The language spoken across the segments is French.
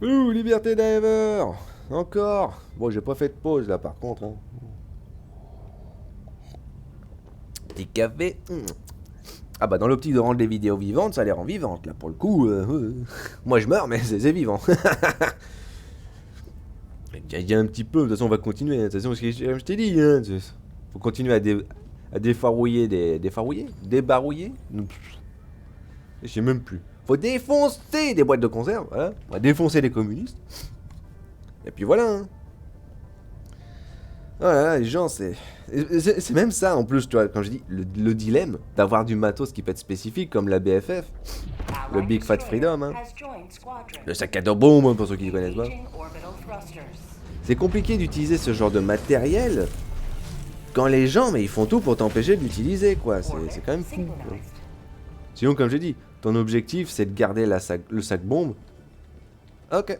Ouh, Liberté Diver. Encore. Bon, j'ai pas fait de pause là par contre. Hein. Petit café. Ah bah dans l'optique de rendre les vidéos vivantes, ça les rend vivantes là pour le coup. Moi je meurs mais c'est vivant. Il y a un petit peu, de toute façon on va continuer. De toute façon, je t'ai dit, hein, faut continuer à défarouiller débarouiller. Je sais même plus. Faut défoncer des boîtes de conserve, voilà. On va défoncer les communistes. Et puis voilà. Hein. Voilà, les gens, c'est même ça en plus, tu vois, quand je dis le dilemme d'avoir du matos qui peut être spécifique, comme la BFF, le Big Fat Freedom, hein. Le sac à dos bombe, hein, pour ceux qui ne connaissent pas. C'est compliqué d'utiliser ce genre de matériel quand les gens, mais ils font tout pour t'empêcher de l'utiliser, quoi. C'est quand même fou. Quoi. Sinon, comme j'ai dit, ton objectif, c'est de garder le sac bombe. Ok.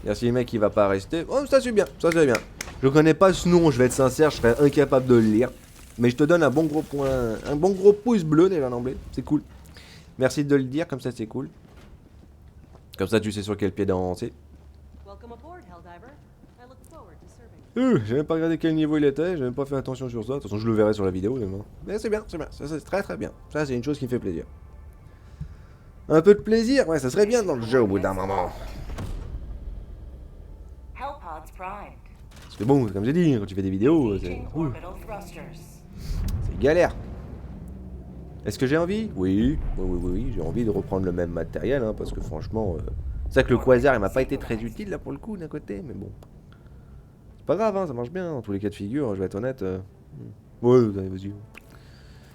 Merci, mec, il va pas rester. Oh, ça c'est bien, ça c'est bien. Je connais pas ce nom, je vais être sincère, je serais incapable de le lire. Mais je te donne un bon gros point, un bon gros pouce bleu déjà d'emblée, c'est cool. Merci de le dire, comme ça c'est cool. Comme ça tu sais sur quel pied danser. J'ai même pas regardé quel niveau il était, j'ai même pas fait attention sur ça. De toute façon, je le verrai sur la vidéo. Mais c'est bien, ça c'est très très bien. Ça c'est une chose qui me fait plaisir. Un peu de plaisir, ouais, ça serait bien dans le jeu au bout d'un moment. Parce que bon, comme j'ai dit, quand tu fais des vidéos, c'est galère. Est-ce que j'ai envie? Oui, oui, j'ai envie de reprendre le même matériel, hein, parce que franchement, c'est vrai que le quasar il m'a pas été très utile là pour le coup d'un côté, mais bon. C'est pas grave, hein, ça marche bien, dans tous les cas de figure, je vais être honnête. Ouais, vas-y.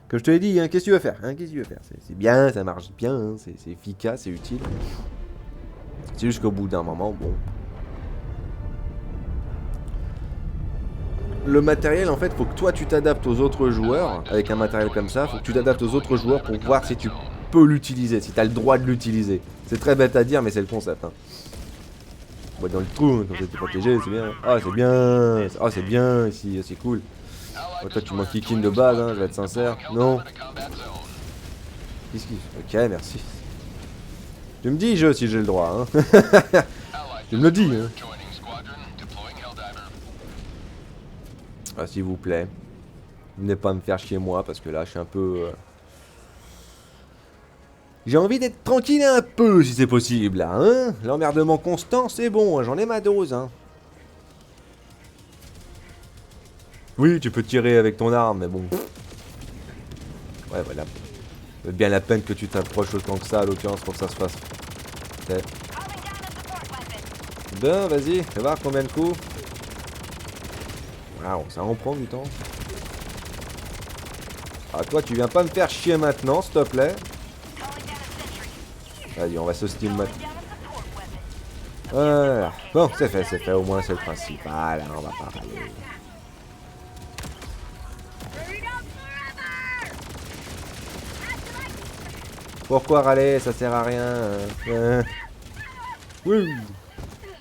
Comme je te l'ai dit, hein, qu'est-ce que tu veux faire, hein, qu'est-ce que tu veux faire c'est bien, ça marche bien, hein, c'est efficace, c'est utile. C'est juste qu'au bout d'un moment, bon. Le matériel, en fait, faut que toi tu t'adaptes aux autres joueurs. Avec un matériel comme ça, faut que tu t'adaptes aux autres joueurs pour voir si tu peux l'utiliser, si tu as le droit de l'utiliser. C'est très bête à dire, mais c'est le concept. Hein. On va dans le trou, comme ça t'es protégé, c'est bien. Ah, c'est bien. Ah, c'est bien ici, c'est cool. Oh, toi, tu m'en kikines de base, hein, je vais être sincère. Non. Qu'est-ce qu'il fait? Ok, merci. Tu me dis, si j'ai le droit. Hein. Tu me le dis. Hein. Ah, s'il vous plaît. Venez pas me faire chier moi, parce que là, je suis un peu... J'ai envie d'être tranquille un peu, si c'est possible, là, hein. L'emmerdement constant, c'est bon, j'en ai ma dose, hein. Oui, tu peux tirer avec ton arme, mais bon. Ouais, voilà. C'est bien la peine que tu t'approches autant que ça, à l'occurrence, pour que ça se fasse. Okay. Ben, vas-y, fais voir combien de coups. Waouh, ça en prend du temps. Ah, toi, tu viens pas me faire chier maintenant, s'il te plaît. Vas-y, on va se steam maintenant. Voilà. Bon, c'est fait, au moins c'est le principal, hein, on va pas râler. Pourquoi râler? Ça sert à rien. Oui.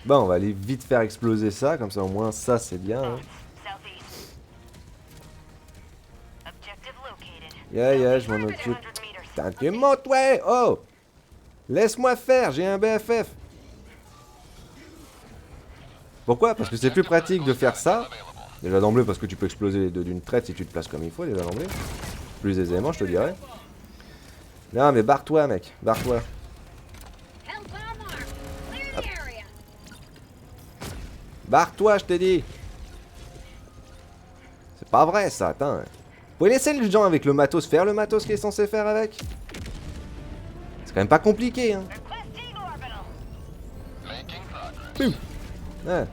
Bon, on va aller vite faire exploser ça, comme ça au moins ça c'est bien. Hein. Yeah, je m'en occupe. Putain, tu montes, ouais! Oh! Laisse-moi faire, j'ai un BFF. Pourquoi? Parce que c'est plus pratique de faire ça. Déjà d'emblée, parce que tu peux exploser les deux d'une traite si tu te places comme il faut, déjà d'emblée. Plus aisément, je te dirais. Non, mais barre-toi, mec. Barre-toi. Barre-toi, je t'ai dit. C'est pas vrai, ça, attends. Vous pouvez laisser les gens avec le matos faire le matos qu'il est censé faire avec? C'est quand même pas compliqué, hein. Ouais.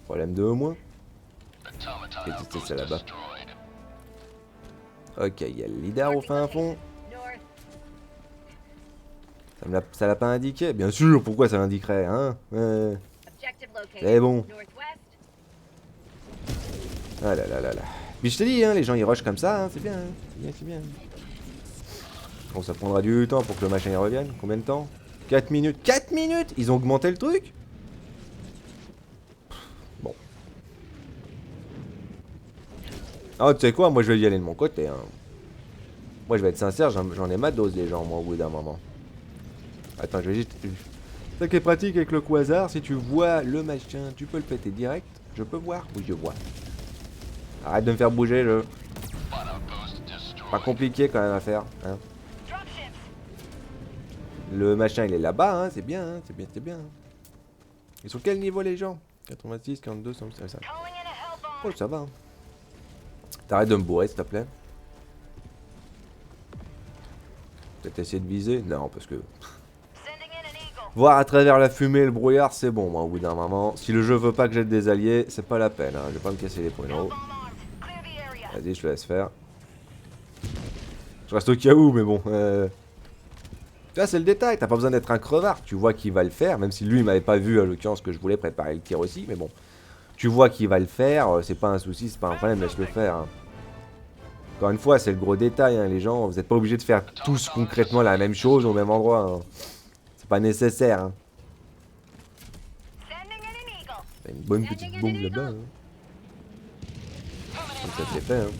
Problème de au moins. Et c'est là-bas. Ok, il y a le leader au fin fond. Ça l'a pas indiqué? Bien sûr, pourquoi ça l'indiquerait, hein? C'est bon. Ah là là là là. Puis je te dis, hein, les gens ils rushent comme ça, hein, c'est bien, hein. C'est bien. Bon, ça prendra du temps pour que le machin y revienne. Combien de temps? 4 minutes. 4 minutes? Ils ont augmenté le truc? Bon. Ah, tu sais quoi, moi je vais y aller de mon côté. Hein. Moi je vais être sincère, j'en ai ma dose des gens, moi, au bout d'un moment. Attends, je vais juste. Ça qui est pratique avec le quasar, si tu vois le machin, tu peux le péter direct. Je peux voir? Oui, je vois. Arrête de me faire bouger, je. Pas compliqué quand même à faire. Hein. Le machin il est là-bas, hein, c'est bien, hein, c'est bien, c'est bien. Ils sont quel niveau les gens? 86, 42, 105. Ça. Oh, ça va. Hein. T'arrêtes de me bourrer s'il te plaît. Peut-être essayer de viser? Non, parce que. Voir à travers la fumée et le brouillard, c'est bon, moi, au bout d'un moment. Si le jeu veut pas que j'aide des alliés, c'est pas la peine, hein. Je vais pas me casser les pruneaux. Vas-y, je te laisse faire. Je reste au cas où, mais bon. Là, c'est le détail, t'as pas besoin d'être un crevard. Tu vois qu'il va le faire, même si lui, il m'avait pas vu, à l'occurrence, que je voulais préparer le tir aussi, mais bon. Tu vois qu'il va le faire, c'est pas un souci, c'est pas un problème, laisse-le faire. Hein. Encore une fois, c'est le gros détail, hein, les gens. Vous êtes pas obligés de faire tous concrètement la même chose au même endroit. Hein. C'est pas nécessaire. Hein. Une bonne petite bombe là-bas. Hein. Comme ça c'est fait. Hein.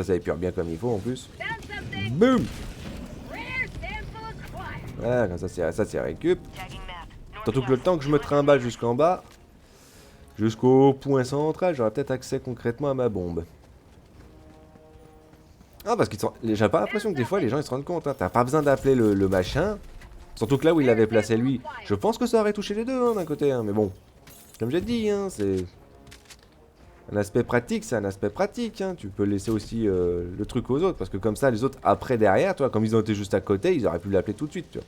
Ça épure bien comme il faut en plus. Boum. Voilà, comme ça c'est récup. Surtout que le temps que je me trimballe jusqu'en bas, jusqu'au point central, j'aurai peut-être accès concrètement à ma bombe. Ah, parce qu'ils sont... J'ai pas l'impression que des fois les gens ils se rendent compte. Hein. T'as pas besoin d'appeler le machin. Surtout que là où il l'avait placé lui, je pense que ça aurait touché les deux hein, d'un côté. Hein. Mais bon, comme j'ai dit, hein, c'est... Un aspect pratique, c'est un aspect pratique. Hein. Tu peux laisser aussi le truc aux autres. Parce que comme ça, les autres, après, derrière, toi, comme ils ont été juste à côté, ils auraient pu l'appeler tout de suite. Tu vois.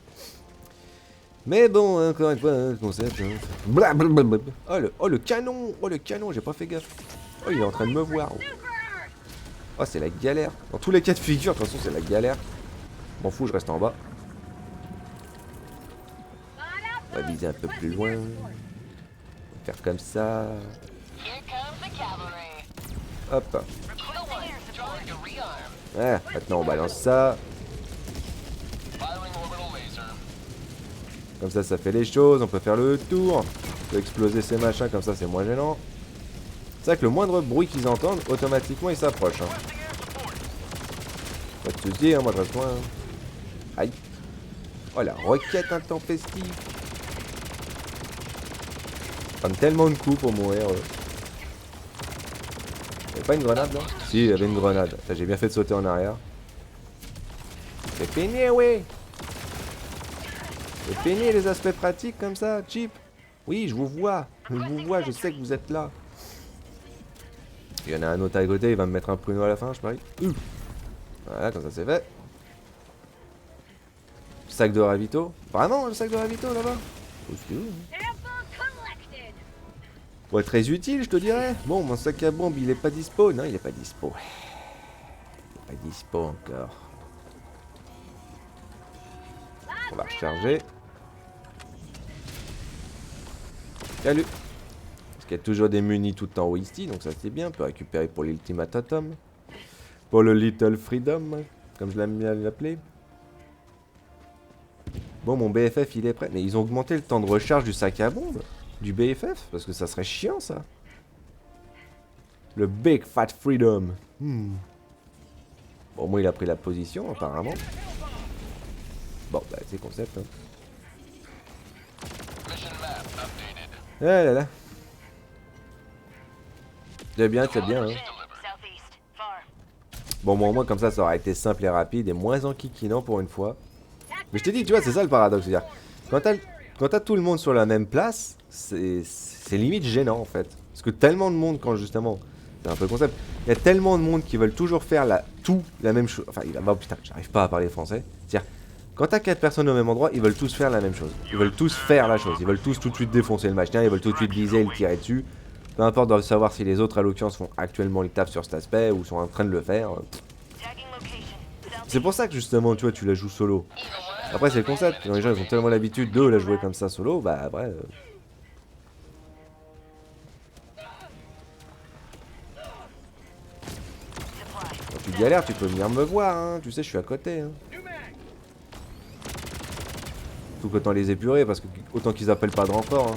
Mais bon, encore une fois, le concept. Hein. Oh, le canon. Oh, le canon, j'ai pas fait gaffe. Oh, il est en train de me voir. Oh, c'est la galère. Dans tous les cas de figure, de toute façon, c'est la galère. M'en fous, je reste en bas. On va viser un peu plus loin. On va faire comme ça. Hop. Ouais, maintenant on balance ça. Comme ça fait les choses. On peut faire le tour. On peut exploser ces machins, comme ça c'est moins gênant. C'est vrai que le moindre bruit qu'ils entendent, automatiquement ils s'approchent. Hein. Pas de soucis, hein, moi je reste loin. Hein. Aïe. Oh la roquette intempestive. Prendre tellement de coups pour mourir. Y'avait pas une grenade là? Si, il y avait une grenade. J'ai bien fait de sauter en arrière. C'est fini, ouais. C'est fini les aspects pratiques comme ça, cheap. Oui, je vous vois. Je vous vois, je sais que vous êtes là. Il y en a un autre à côté, il va me mettre un pruneau à la fin, je parie. Voilà, comme ça c'est fait. Sac de ravito. Vraiment, le sac de ravito là-bas? Ouais, très utile, je te dirais. Bon, mon sac à bombe, il est pas dispo. Non, il est pas dispo. Il est pas dispo encore. On va recharger. Salut. Parce qu'il y a toujours des munis tout en haut ici, donc ça c'est bien. On peut récupérer pour l'ultimatatum. Pour le Little Freedom, comme je l'aime bien l'appeler. Bon, mon BFF, il est prêt. Mais ils ont augmenté le temps de recharge du sac à bombe. Du BFF, parce que ça serait chiant ça. Le Big Fat Freedom. Bon, moi il a pris la position apparemment. Bon, bah c'est concept. Hein. Ah là là. C'est bien, c'est bien. Hein. Bon, au moins comme ça aurait été simple et rapide et moins enquiquinant pour une fois. Mais je t'ai dit, tu vois, c'est ça le paradoxe. C'est-à-dire, quand t'as tout le monde sur la même place, c'est limite gênant en fait. Parce que tellement de monde, quand justement, c'est un peu le concept, il y a tellement de monde qui veulent toujours faire la même chose. Enfin, oh putain, j'arrive pas à parler français. C'est-à-dire, quand t'as 4 personnes au même endroit, ils veulent tous faire la même chose. Ils veulent tous faire la chose. Ils veulent tous tout de suite défoncer le machin, ils veulent tout de suite viser et le tirer dessus. Peu importe de savoir si les autres, à l'occurrence, font actuellement le taf sur cet aspect ou sont en train de le faire. C'est pour ça que justement, tu vois, tu la joues solo. Après, c'est le concept. Les gens, ils ont tellement l'habitude de la jouer comme ça solo, bah après. Quand tu galères, tu peux venir me voir, hein. Tu sais, je suis à côté. Hein. Tout qu'autant les épurer, parce que autant qu'ils appellent pas de renfort. Hein.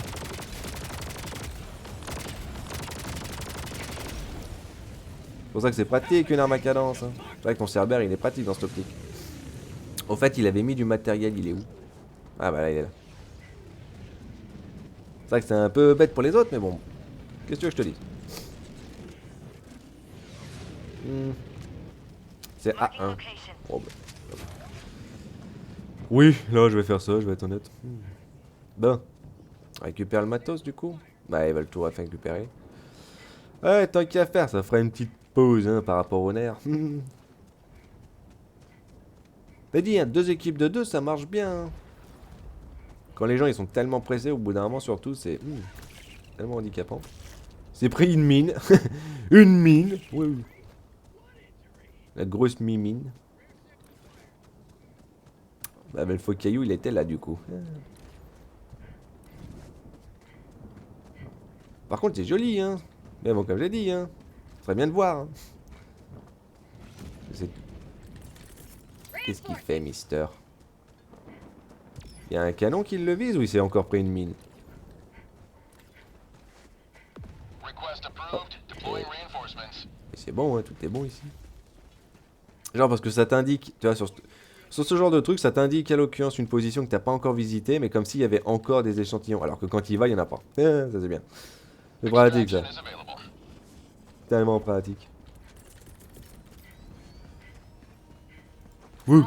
pour ça que c'est pratique une arme à cadence. Hein. C'est vrai que ton Cerbère il est pratique dans cette optique. Au fait, il avait mis du matériel, il est où? Ah bah là, il est là. C'est vrai que c'est un peu bête pour les autres, mais bon. Qu'est-ce que tu veux que je te dise? C'est A1. Oh, bah. Oui, là je vais faire ça, je vais être honnête. Bon. On récupère le matos du coup. Bah, ils veulent tout récupérer. Ouais, tant qu'à faire, ça fera une petite pause hein, par rapport au nerf. T'as dit, hein, 2 équipes de 2, ça marche bien. Hein. Quand les gens ils sont tellement pressés, au bout d'un moment surtout, c'est tellement handicapant. C'est pris une mine. Une mine. Oui. La grosse mimine. Bah, mais le faux caillou, il était là du coup. Par contre, c'est joli, hein. Mais bon, comme j'ai dit, hein. Très bien de voir. Hein. Qu'est-ce qu'il fait, Mister? Il y a un canon qui le vise ou il s'est encore pris une mine? Oh. Et c'est bon, hein, tout est bon ici. Genre parce que ça t'indique, tu vois, sur ce genre de truc, ça t'indique à l'occurrence une position que t'as pas encore visitée, mais comme s'il y avait encore des échantillons. Alors que quand il va, il y en a pas. Ça c'est bien. C'est pratique ça. Tellement pratique. Wouh.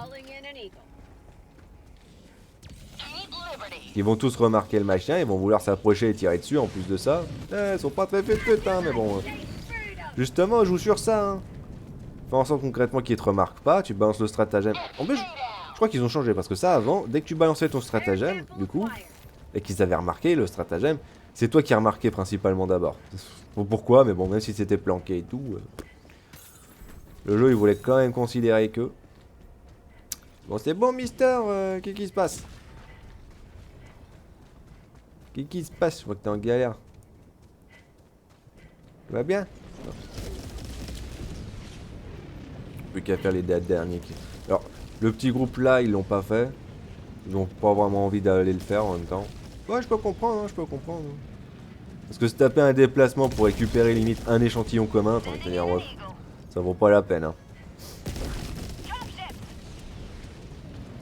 Ils vont tous remarquer le machin, ils vont vouloir s'approcher et tirer dessus en plus de ça. Ils sont pas très fait pute, hein, mais bon. Justement, joue sur ça. Hein. Fais en sorte concrètement qu'ils te remarquent pas, tu balances le stratagème. En plus, je crois qu'ils ont changé parce que ça avant, dès que tu balançais ton stratagème, du coup, et qu'ils avaient remarqué le stratagème, c'est toi qui as remarqué principalement d'abord. Pourquoi, mais bon, même si c'était planqué et tout, le jeu il voulait quand même considérer que. Bon, c'est bon, Mister, qu'est-ce qui se passe? Qu'est-ce qui se passe? Je vois que t'es en galère. Ça va bien? Plus qu'à faire les derniers. Alors, le petit groupe là, ils l'ont pas fait. Ils ont pas vraiment envie d'aller le faire en même temps. Ouais, je peux comprendre, hein, je peux comprendre. Parce que se taper un déplacement pour récupérer limite un échantillon commun, t'en vas dire, ouais, ça vaut pas la peine. Hein.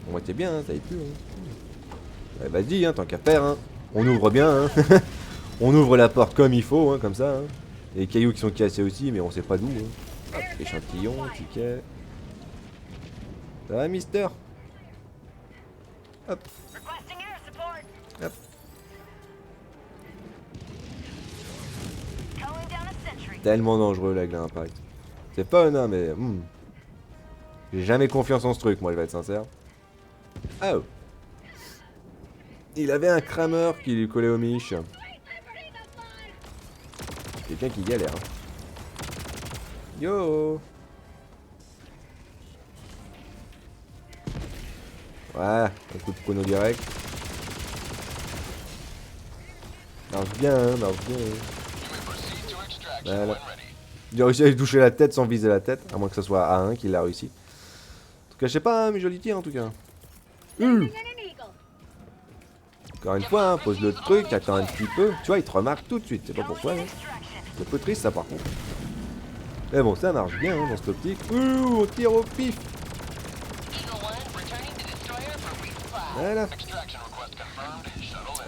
Bon, t'es bien, hein, ça y est plus. Hein. Ouais, vas-y, hein, tant qu'à faire. Hein. On ouvre bien. Hein. On ouvre la porte comme il faut, hein, comme ça. Hein. Les cailloux qui sont cassés aussi, mais on sait pas d'où. Hein. Hop, échantillon, ticket. Ça va, Mister? Hop. Hop. Tellement dangereux l'aigle à impact. C'est fun, hein, mais. J'ai jamais confiance en ce truc, moi, je vais être sincère. Oh. Il avait un crameur qui lui collait au miche. Quelqu'un qui galère. Yo. Ouais, un coup de chrono direct. Marche bien, hein, marche bien. Voilà. Il a réussi à lui toucher la tête sans viser la tête, à moins que ce soit A1 qui l'a réussi. En tout cas, je sais pas, hein, mais joli tir en tout cas. Encore une fois, hein, pose le truc, attends un petit peu. Tu vois, il te remarque tout de suite, c'est pas pourquoi. Hein. C'est un peu triste ça par contre. Mais bon, ça marche bien hein, dans cette optique. On tire au pif. Voilà.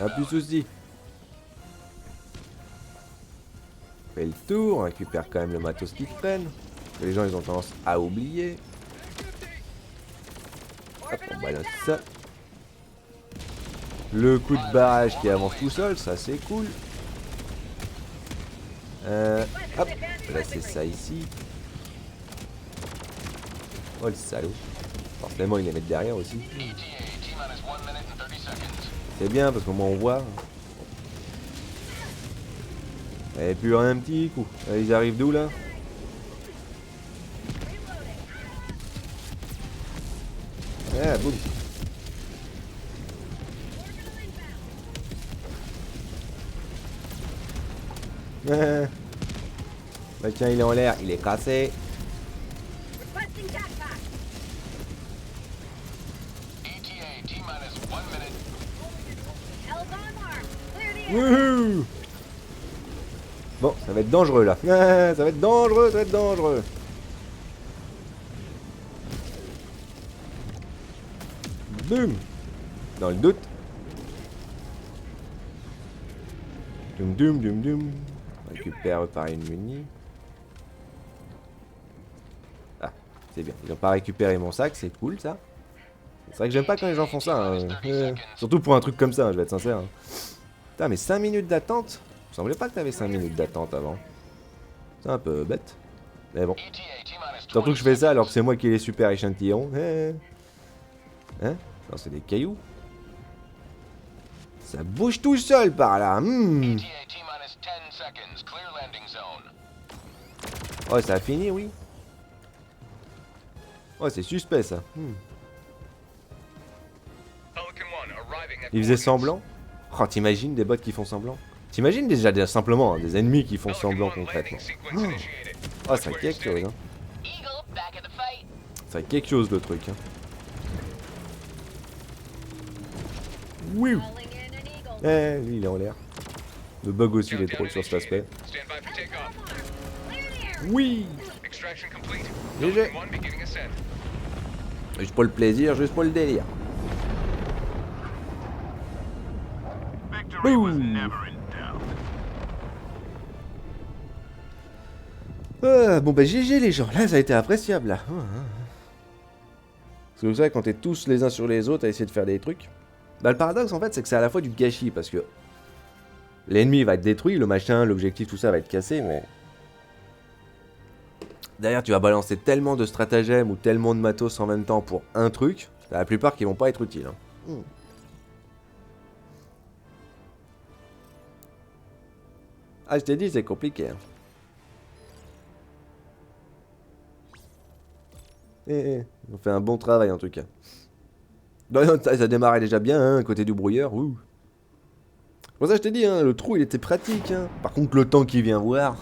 Ah, plus de soucis. Fait le tour, on récupère quand même le matos qu'ils prennent. Les gens ils ont tendance à oublier. Hop, on balance ça. Le coup de barrage qui avance tout seul, ça c'est cool. Hop, placer ça ici. Oh le salaud. Forcément il les met derrière aussi. C'est bien parce qu'au moins on voit. Et puis un petit coup. Ils arrivent d'où là? Ah boum. Bah tiens il est en l'air, il est cassé. Wouhou. Bon, ça va être dangereux là. Ah, ça va être dangereux, ça va être dangereux. Boum. Dans le doute. Doum doum doum doum. On récupère par une muni. Ah, c'est bien. Ils n'ont pas récupéré mon sac, c'est cool ça. C'est vrai que j'aime pas quand les gens font ça. Hein. Surtout pour un truc comme ça, hein, je vais être sincère. Hein. Putain, mais 5 minutes d'attente. Il me semblait pas que t'avais 5 minutes d'attente avant. C'est un peu bête. Mais bon. Surtout que je fais ça alors que c'est moi qui ai les super échantillons. Hein? Non, c'est des cailloux. Ça bouge tout seul par là. Oh, ça a fini, oui. Oh, c'est suspect ça. Ils faisaient semblant. Oh, t'imagines des bots qui font semblant. T'imagines déjà simplement hein, des ennemis qui font semblant concrètement. Oh, ça quelque chose, hein. Ça quelque chose le truc, hein. Oui. Eh, lui il est en l'air. Le bug aussi il est drôle sur cet aspect. Oui. Léger. Juste pour le plaisir, juste pour le délire. Boum. Bon bah GG les gens, là ça a été appréciable là. Parce que vous savez quand t'es tous les uns sur les autres à essayer de faire des trucs. Bah le paradoxe en fait c'est que c'est à la fois du gâchis parce que l'ennemi va être détruit, le machin, l'objectif, tout ça va être cassé mais... Derrière tu vas balancer tellement de stratagèmes ou tellement de matos en même temps pour un truc, la plupart qui vont pas être utiles. Hein. Ah je t'ai dit c'est compliqué. Hein. On fait un bon travail en tout cas. Ça démarrait déjà bien, hein, côté du brouilleur. Ouh. Pour ça je t'ai dit, hein, le trou il était pratique. Hein. Par contre le temps qui vient voir.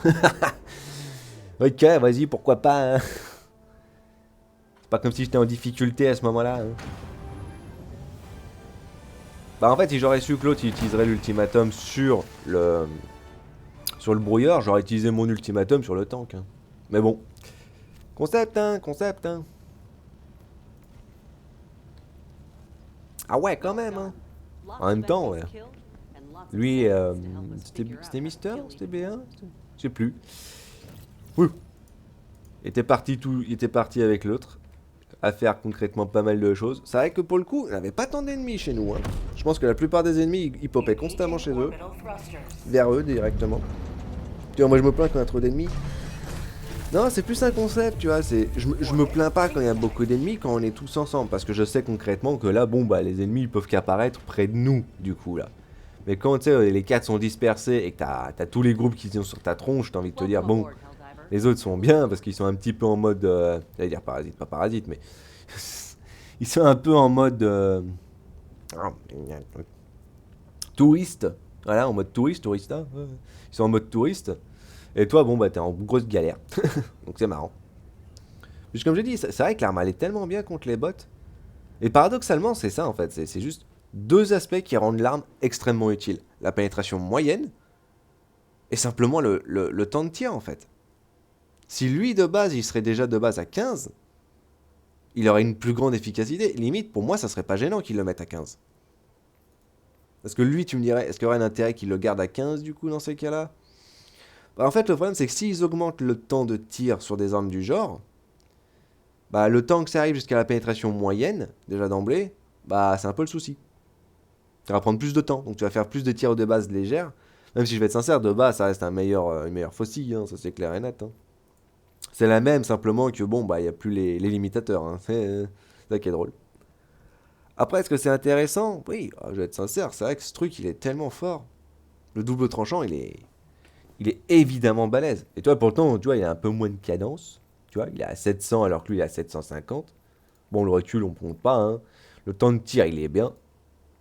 Ok, vas-y, pourquoi pas. Hein. C'est pas comme si j'étais en difficulté à ce moment-là. Hein. Bah en fait, si j'aurais su que l'autre utiliserait l'ultimatum sur le brouilleur, j'aurais utilisé mon ultimatum sur le tank. Hein. Mais bon. Concept, hein, concept, hein. Ah ouais, quand même, hein. En même temps, ouais. Lui, c'était Mister? C'était B1? Je sais plus. Ouh. Il était parti avec l'autre. À faire concrètement pas mal de choses. C'est vrai que pour le coup, il n'y avait pas tant d'ennemis chez nous. Hein. Je pense que la plupart des ennemis, ils popaient constamment chez eux. Vers eux, directement. Tu vois, moi je me plains quand il y a trop d'ennemis. Non, c'est plus un concept, tu vois. Je me plains pas quand il y a beaucoup d'ennemis, quand on est tous ensemble. Parce que je sais concrètement que là, bon, bah, les ennemis, ils peuvent qu'apparaître près de nous, du coup, là. Mais quand, tu sais, les 4 sont dispersés et que t'as tous les groupes qui sont sur ta tronche, t'as envie de te dire, bon, les autres sont bien parce qu'ils sont un petit peu en mode... j'allais dire parasite, pas parasite, mais... ils sont un peu en mode... touriste. Voilà, en mode tourista. Ils sont en mode touriste. Et toi, bon, bah, t'es en grosse galère. Donc c'est marrant. Mais comme j'ai dit, c'est vrai que l'arme, elle est tellement bien contre les bots. Et paradoxalement, c'est ça, en fait. C'est juste deux aspects qui rendent l'arme extrêmement utile. La pénétration moyenne et simplement le temps de tir, en fait. Si lui, de base, il serait déjà de base à 15, il aurait une plus grande efficacité. Limite, pour moi, ça serait pas gênant qu'il le mette à 15. Parce que lui, tu me dirais, est-ce qu'il y aurait un intérêt qu'il le garde à 15, du coup, dans ces cas-là? Bah, en fait, le problème, c'est que s'ils augmentent le temps de tir sur des armes du genre, bah, le temps que ça arrive jusqu'à la pénétration moyenne, déjà d'emblée, bah, c'est un peu le souci. Ça va prendre plus de temps, donc tu vas faire plus de tirs de base légères. Même si je vais être sincère, de base, ça reste une meilleure faucille, hein, ça c'est clair et net. Hein. C'est la même, simplement que bon, bah, il n'y a plus les limitateurs. Hein. C'est ça qui est drôle. Après, est-ce que c'est intéressant? Oui, je vais être sincère, c'est vrai que ce truc, il est tellement fort. Le double tranchant, il est évidemment balèze. Et toi, pourtant, tu vois, il a un peu moins de cadence. Tu vois, il est à 700 alors que lui, il est à 750. Bon, le recul, on ne compte pas. Hein. Le temps de tir, il est bien.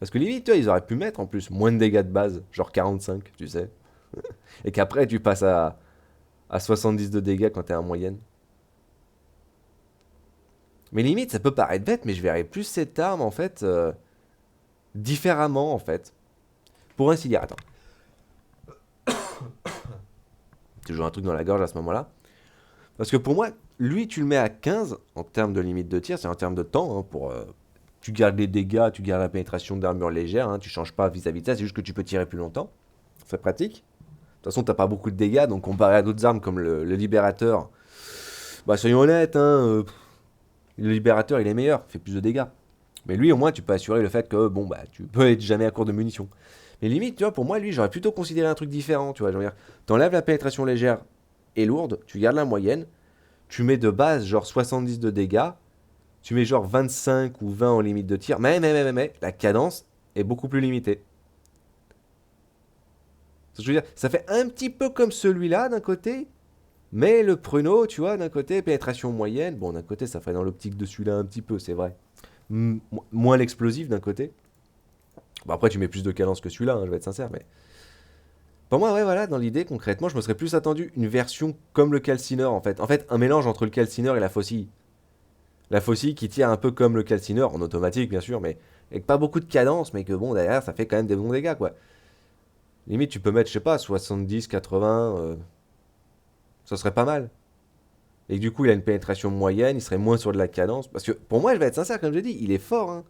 Parce que limite, tu vois, ils auraient pu mettre en plus moins de dégâts de base, genre 45, tu sais. Et qu'après, tu passes à 70 de dégâts quand t'es en moyenne. Mais limite, ça peut paraître bête, mais je verrais plus cette arme, en fait, différemment, en fait. Pour ainsi dire, attends. toujours un truc dans la gorge à ce moment-là. Parce que pour moi, lui, tu le mets à 15 en termes de limite de tir, c'est en termes de temps. Tu gardes les dégâts, tu gardes la pénétration d'armure légère, hein, tu changes pas vis-à-vis de ça, c'est juste que tu peux tirer plus longtemps. C'est pratique. De toute façon, t'as pas beaucoup de dégâts, donc comparé à d'autres armes comme le Libérateur, bah soyons honnêtes, le Libérateur il est meilleur, il fait plus de dégâts. Mais lui, au moins, tu peux assurer le fait que, bon, bah, tu peux être jamais à court de munitions. Mais limite, tu vois, pour moi, lui, j'aurais plutôt considéré un truc différent, tu vois. Je veux dire, t'enlèves la pénétration légère et lourde, tu gardes la moyenne, tu mets de base genre 70 de dégâts, tu mets genre 25 ou 20 en limite de tir, mais, la cadence est beaucoup plus limitée. Je veux dire, ça fait un petit peu comme celui-là d'un côté, mais le pruneau, tu vois, d'un côté, pénétration moyenne, bon, d'un côté, ça ferait dans l'optique de celui-là un petit peu, c'est vrai. Moins l'explosif d'un côté. Bon, après, tu mets plus de cadence que celui-là, je vais être sincère, mais. Pour moi, ouais, voilà, dans l'idée, concrètement, je me serais plus attendu une version comme le calcineur, en fait. En fait, un mélange entre le calcineur et la faucille. La faucille qui tire un peu comme le calcineur, en automatique, bien sûr, mais avec pas beaucoup de cadence, mais que bon, derrière, ça fait quand même des bons dégâts, quoi. Limite, tu peux mettre, je sais pas, 70, 80, ça serait pas mal. Et que du coup, il a une pénétration moyenne, il serait moins sur de la cadence. Parce que pour moi, je vais être sincère, comme je l'ai dit, il est fort, hein.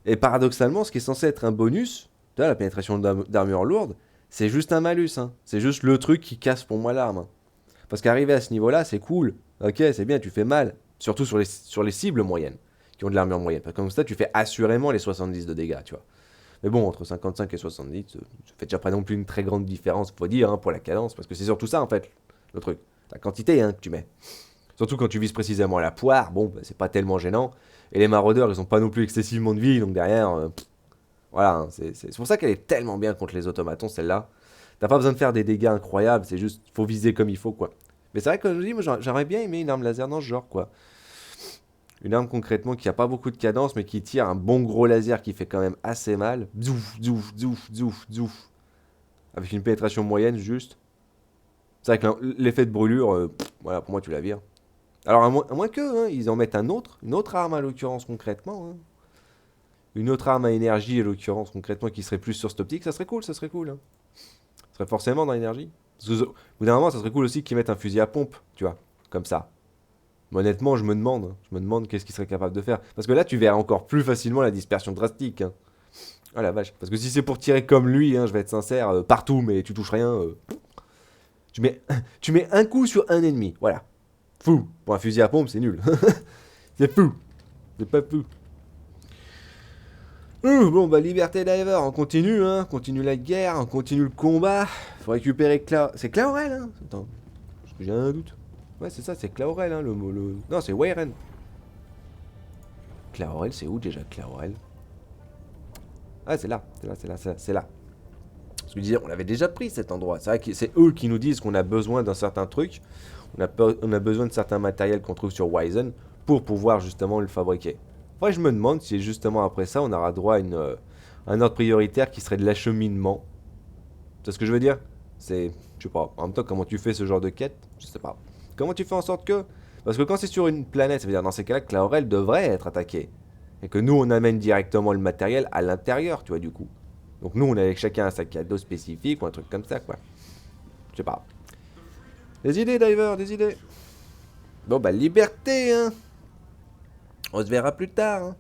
Et paradoxalement, ce qui est censé être un bonus, tu vois, la pénétration d'armure lourde, c'est juste un malus, hein. C'est juste le truc qui casse pour moi l'arme, hein. Parce qu'arriver à ce niveau-là, c'est cool. Ok, c'est bien, tu fais mal. Surtout sur les cibles moyennes, qui ont de l'armure moyenne. Parce que comme ça, tu fais assurément les 70 de dégâts, tu vois. Mais bon, entre 55 et 70, ça fait déjà pas non plus une très grande différence, faut dire, hein, pour la cadence. Parce que c'est surtout ça, en fait, le truc. La quantité, hein, que tu mets. Surtout quand tu vises précisément la poire, bon, bah, c'est pas tellement gênant. Et les maraudeurs, ils ont pas non plus excessivement de vie, donc derrière, voilà, hein, c'est pour ça qu'elle est tellement bien contre les automatons, celle-là. T'as pas besoin de faire des dégâts incroyables, c'est juste, faut viser comme il faut, quoi. Mais c'est vrai que je me dis, moi, j'aurais bien aimé une arme laser dans ce genre, quoi. Une arme concrètement qui a pas beaucoup de cadence, mais qui tire un bon gros laser qui fait quand même assez mal. Zouf, zouf, zouf, zouf, zouf. Avec une pénétration moyenne, juste. C'est vrai que l'effet de brûlure, voilà, pour moi, tu la vires. Alors, à moins que, hein, ils en mettent une autre arme à l'occurrence concrètement, hein. Une autre arme à énergie à l'occurrence concrètement qui serait plus sur cette optique, ça serait cool, hein. Ça serait forcément dans l'énergie. Parce que, au bout d'un moment, ça serait cool aussi qu'ils mettent un fusil à pompe, tu vois, comme ça. Mais honnêtement, je me demande qu'est-ce qu'il serait capable de faire. Parce que là, tu verras encore plus facilement la dispersion drastique, hein. Ah la vache. Parce que si c'est pour tirer comme lui, hein, je vais être sincère, partout, mais tu touches rien, tu mets, tu mets un coup sur un ennemi, voilà. Fou. Pour un fusil à pompe, c'est nul. C'est fou. C'est pas fou. Bon, bah, Liberté Diver, on continue, hein. On continue la guerre, on continue le combat. Faut récupérer C'est Claorel, hein. Attends. Parce que j'ai un doute. Ouais, c'est ça, c'est Claorel, hein, le mot. Non, c'est Weyren. Claorel, c'est où déjà, Claorel? Ah, c'est là. C'est là. Parce que je disais, on l'avait déjà pris cet endroit. C'est vrai que c'est eux qui nous disent qu'on a besoin d'un certain truc. On a besoin de certains matériels qu'on trouve sur Wyzen pour pouvoir justement le fabriquer. Après, je me demande si justement après ça, on aura droit à un ordre prioritaire qui serait de l'acheminement. C'est ce que je veux dire? C'est, je sais pas, en même temps, comment tu fais ce genre de quête? Je sais pas. Comment tu fais en sorte que... Parce que quand c'est sur une planète, ça veut dire dans ces cas-là que la Aurel devrait être attaquée. Et que nous, on amène directement le matériel à l'intérieur, tu vois, du coup. Donc nous, on a avec chacun un sac à dos spécifique ou un truc comme ça, quoi. Je sais pas. Des idées, Diver, des idées. Bon, bah, liberté, hein. On se verra plus tard, hein.